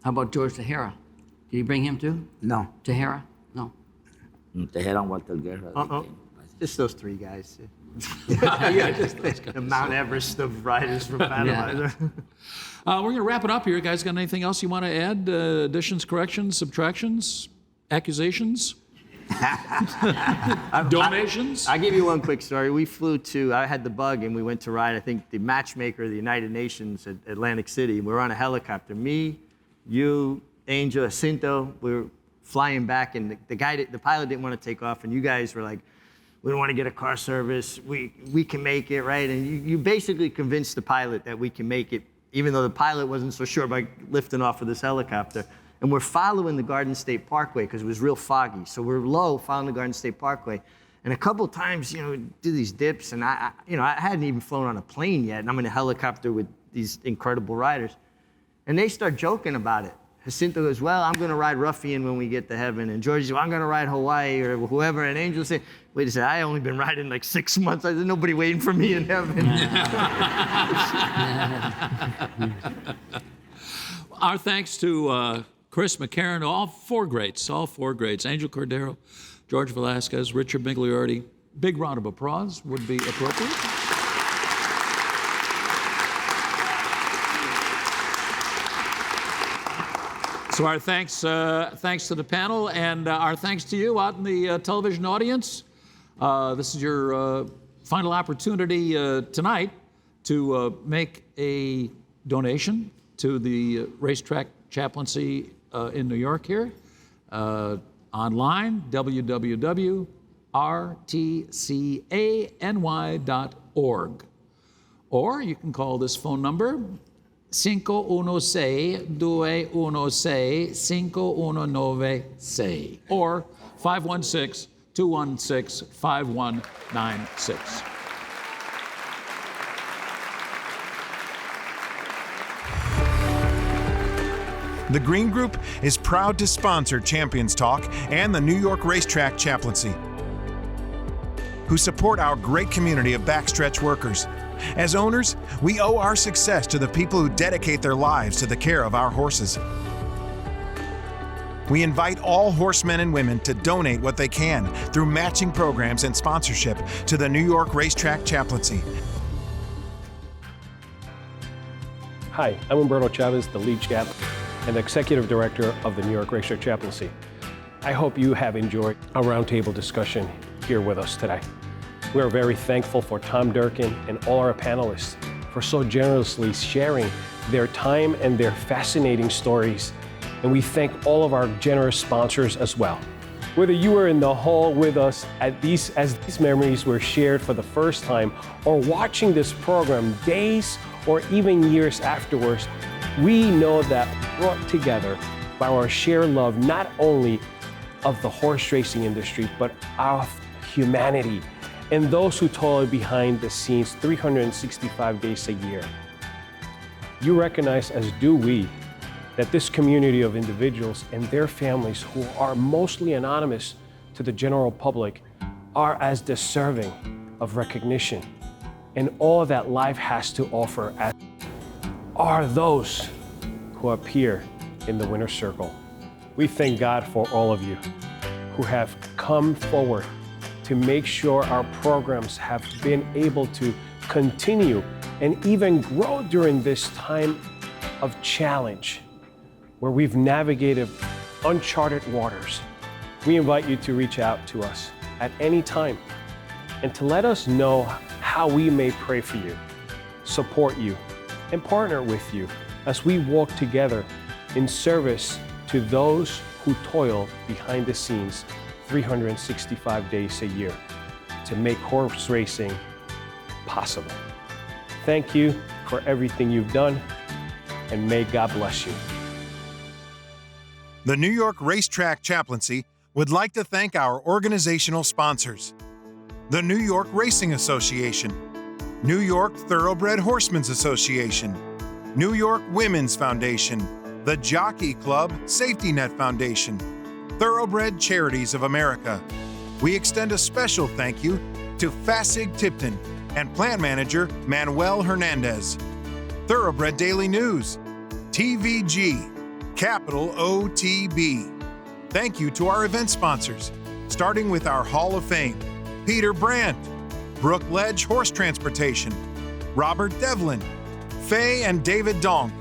S3: How about George Tejera? Did you bring him too?
S10: No.
S3: Tejera? No.
S4: Tejada and Walter Guerra.
S5: Just those 3 guys.
S2: yeah, just those guys.
S5: The Mount Everest of riders from Panama.
S2: We're going to wrap it up here. You guys got anything else you want to add? Additions, corrections, subtractions, accusations? Donations?
S5: I'll give you one quick story. We flew I had the bug, and we went to ride, I think, the matchmaker of the United Nations at Atlantic City. We were on a helicopter. Me, you, Angel, Jacinto, we were flying back, and the pilot didn't want to take off, and you guys were like, we don't want to get a car service. We can make it, right? And you basically convinced the pilot that we can make it, even though the pilot wasn't so sure by lifting off of this helicopter. And we're following the Garden State Parkway because it was real foggy. So we're low, following the Garden State Parkway. And a couple times, you know, we do these dips, and I hadn't even flown on a plane yet, and I'm in a helicopter with these incredible riders. And they start joking about it. Jacinto goes, well, I'm going to ride Ruffian when we get to heaven. And George says, well, I'm going to ride Hawaii or whoever. And Angel said, wait a second, I only been riding like 6 months. There's nobody waiting for me in heaven.
S2: Our thanks to Chris McCarron, all four greats. Angel Cordero, George Velasquez, Richard Migliordi. Big round of applause would be appropriate. So our thanks to the panel, and our thanks to you out in the television audience. This is your final opportunity tonight to make a donation to the Racetrack Chaplaincy in New York here. Online, www.rtcany.org. Or you can call this phone number, 516-216-5196 or 516-216-5196.
S1: The Green Group is proud to sponsor Champions Talk and the New York Race Track Chaplaincy, who support our great community of backstretch workers. As owners, we owe our success to the people who dedicate their lives to the care of our horses. We invite all horsemen and women to donate what they can through matching programs and sponsorship to the New York Race Track Chaplaincy.
S11: Hi, I'm Humberto Chavez, the lead chaplain and Executive Director of the New York Race Track Chaplaincy. I hope you have enjoyed our roundtable discussion here with us today. We are very thankful for Tom Durkin and all our panelists for so generously sharing their time and their fascinating stories. And we thank all of our generous sponsors as well. Whether you were in the hall with us as these memories were shared for the first time, or watching this program days or even years afterwards, we know that brought together by our shared love not only of the horse racing industry, but of humanity and those who toil behind the scenes 365 days a year. You recognize, as do we, that this community of individuals and their families who are mostly anonymous to the general public are as deserving of recognition and all that life has to offer as are those who appear in the winner's circle. We thank God for all of you who have come forward to make sure our programs have been able to continue and even grow during this time of challenge where we've navigated uncharted waters. We invite you to reach out to us at any time and to let us know how we may pray for you, support you, and partner with you as we walk together in service to those who toil behind the scenes 365 days a year to make horse racing possible. Thank you for everything you've done, and may God bless you.
S1: The New York Race Track Chaplaincy would like to thank our organizational sponsors: the New York Racing Association, New York Thoroughbred Horsemen's Association, New York Women's Foundation, the Jockey Club Safety Net Foundation, Thoroughbred Charities of America. We extend a special thank you to Fasig Tipton and plant manager Manuel Hernandez, Thoroughbred Daily News, TVG, Capital OTB. Thank you to our event sponsors, starting with our Hall of Fame, Peter Brandt, Brook Ledge Horse Transportation, Robert Devlin, Faye and David Donk,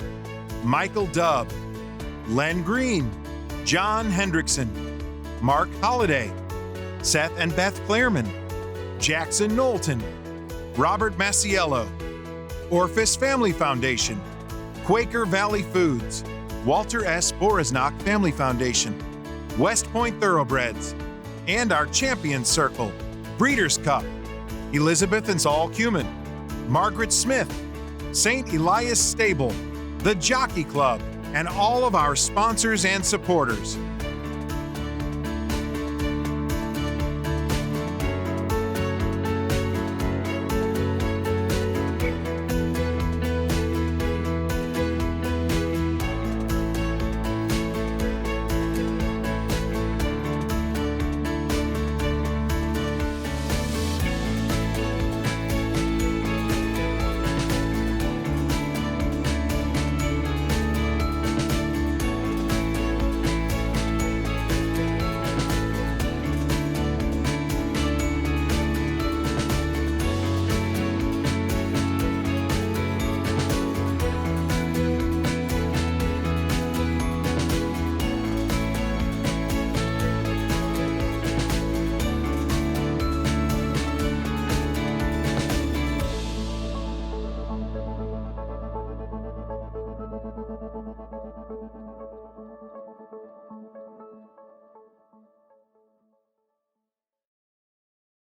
S1: Michael Dubb, Len Green, John Hendrickson, Mark Holliday, Seth and Beth Clairman, Jackson Knowlton, Robert Masiello, Orphis Family Foundation, Quaker Valley Foods, Walter S. Borisnock Family Foundation, West Point Thoroughbreds, and our Champion Circle, Breeders' Cup, Elizabeth and Saul Cumin, Margaret Smith, St. Elias Stable, the Jockey Club, and all of our sponsors and supporters.